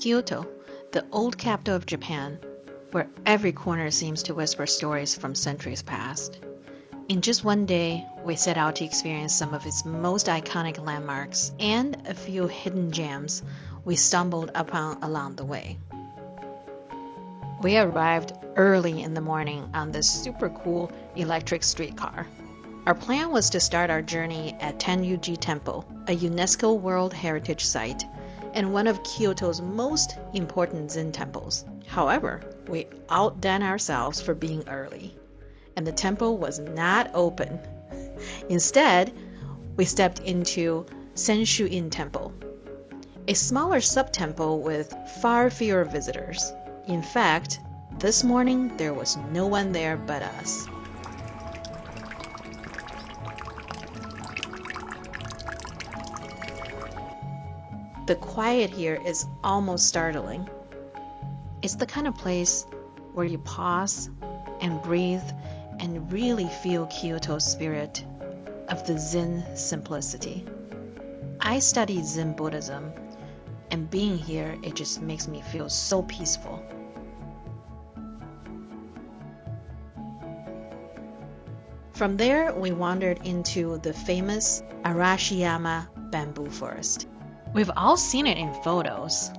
Kyoto, the old capital of Japan, where every corner seems to whisper stories from centuries past. In just one day, we set out to experience some of its most iconic landmarks and a few hidden gems we stumbled upon along the way. We arrived early in the morning on this super cool electric streetcar. Our plan was to start our journey at Tenryu-ji Temple, a UNESCO World Heritage Site and one of Kyoto's most important Zen temples. However, we outdone ourselves for being early, and the temple was not open. Instead, we stepped into Sanshu-in Temple, a smaller sub-temple with far fewer visitors. In fact, this morning there was no one there but us. The quiet here is almost startling. It's the kind of place where you pause and breathe and really feel Kyoto's spirit of the Zen simplicity. I study Zen Buddhism, and being here, it just makes me feel so peaceful. From there, we wandered into the famous Arashiyama Bamboo Forest. We've all seen it in photos,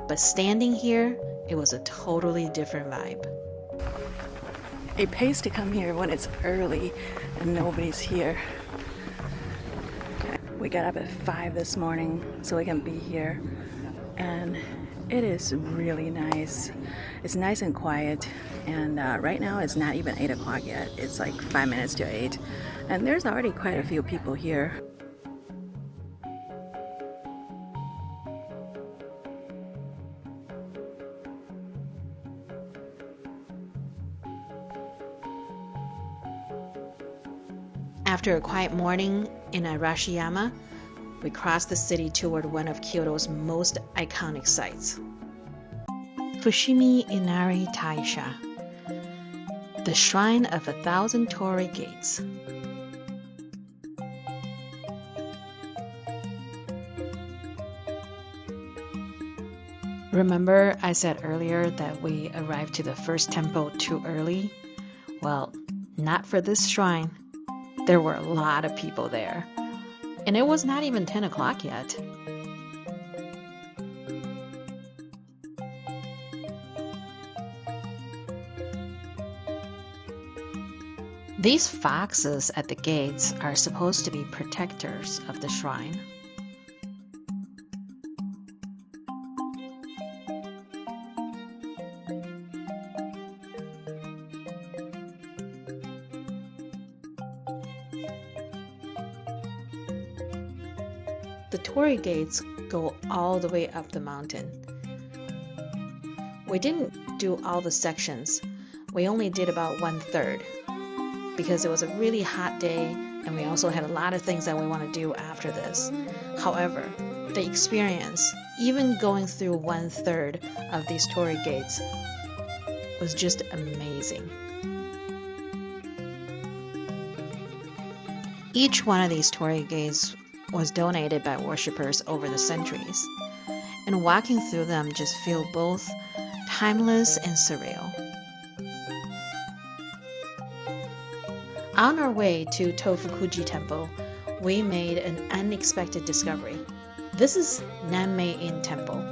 but standing here, it was a totally different vibe. It pays to come here when it's early and nobody's here. We got up at 5 this morning so we can be here, and it is really nice. It's nice and quiet, and right now it's not even 8 o'clock yet. It's like 5 minutes to 8, and there's already quite a few people here. After a quiet morning in Arashiyama, we crossed the city toward one of Kyoto's most iconic sites, Fushimi Inari Taisha, the Shrine of 1,000 Torii Gates. Remember I said earlier that we arrived to the first temple too early? Well, not for this shrine. There were a lot of people there, and it was not even 10 o'clock yet. These foxes at the gates are supposed to be protectors of the shrine. The Torii gates go all the way up the mountain. We didn't do all the sections. We only did about 1/3 because it was a really hot day and we also had a lot of things that we want to do after this. However, the experience, even going through 1/3 of these Torii gates, was just amazing. Each one of these Torii gates was donated by worshippers over the centuries, and walking through them just feel both timeless and surreal. On our way to Tofuku-ji Temple, we made an unexpected discovery. This is Nanmei-in Temple,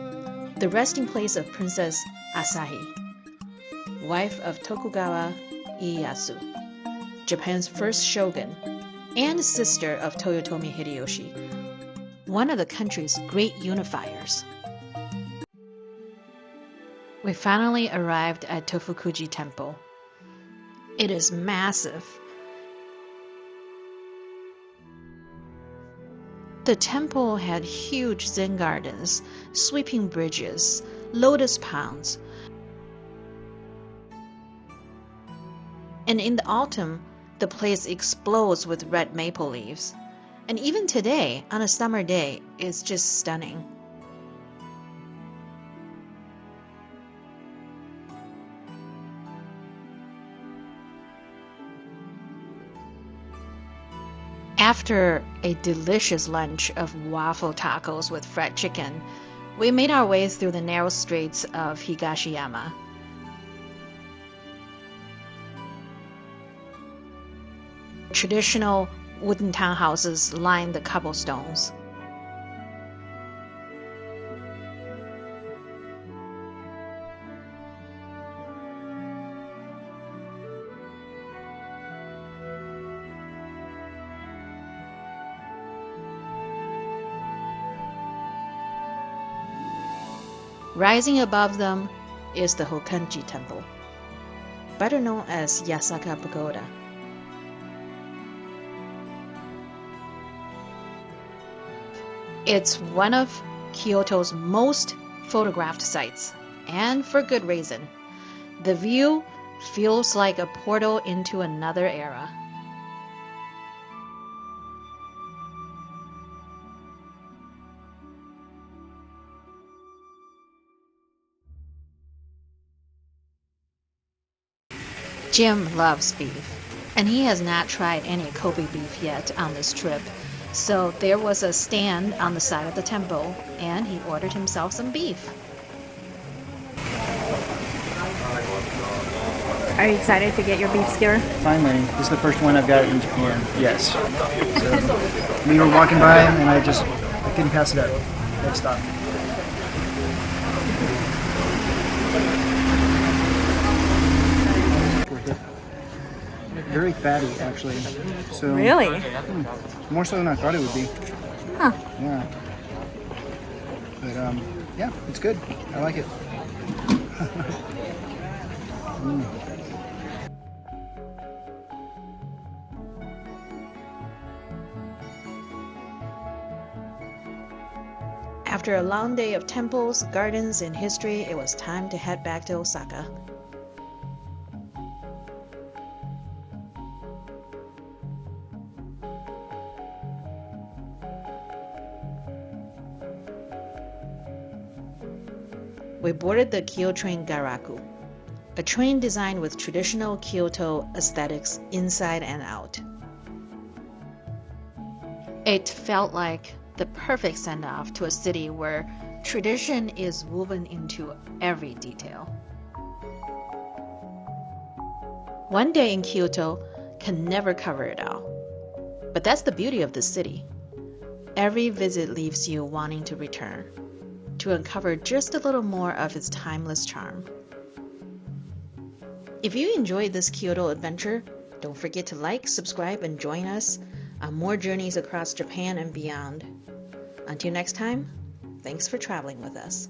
the resting place of Princess Asahi, wife of Tokugawa Ieyasu, Japan's first shogun, and sister of Toyotomi Hideyoshi, one of the country's great unifiers. We finally arrived at Tofuku-ji Temple. It is massive. The temple had huge Zen gardens, sweeping bridges, lotus ponds, and in the autumn, the place explodes with red maple leaves. And even today, on a summer day, it's just stunning. After a delicious lunch of waffle tacos with fried chicken, We made our way through the narrow streets of Higashiyama. Traditional wooden townhouses line the cobblestones. Rising above them is the Hōkan-ji Temple, better known as Yasaka Pagoda. It's one of Kyoto's most photographed sites, and for good reason. The view feels like a portal into another era. Jim loves beef, and he has not tried any Kobe beef yet on this trip. So there was a stand on the side of the temple, and he ordered himself some beef. Are you excited to get your beef skewer? Finally, this is the first one I've got in Japan. Yes. So, we were walking by and I couldn't pass it up. Next stop. Very fatty, actually. So Really? more so than I thought it would be. Huh. Yeah. But yeah, it's good. I like it. After a long day of temples, gardens, and history, it was time to head back to Osaka. We boarded the Kyo-train Garaku, a train designed with traditional Kyoto aesthetics inside and out. It felt like the perfect send-off to a city where tradition is woven into every detail. One day in Kyoto can never cover it all, but that's the beauty of the city. Every visit leaves you wanting to return, to uncover just a little more of its timeless charm. If you enjoyed this Kyoto adventure, don't forget to like, subscribe, and join us on more journeys across Japan and beyond. Until next time, thanks for traveling with us.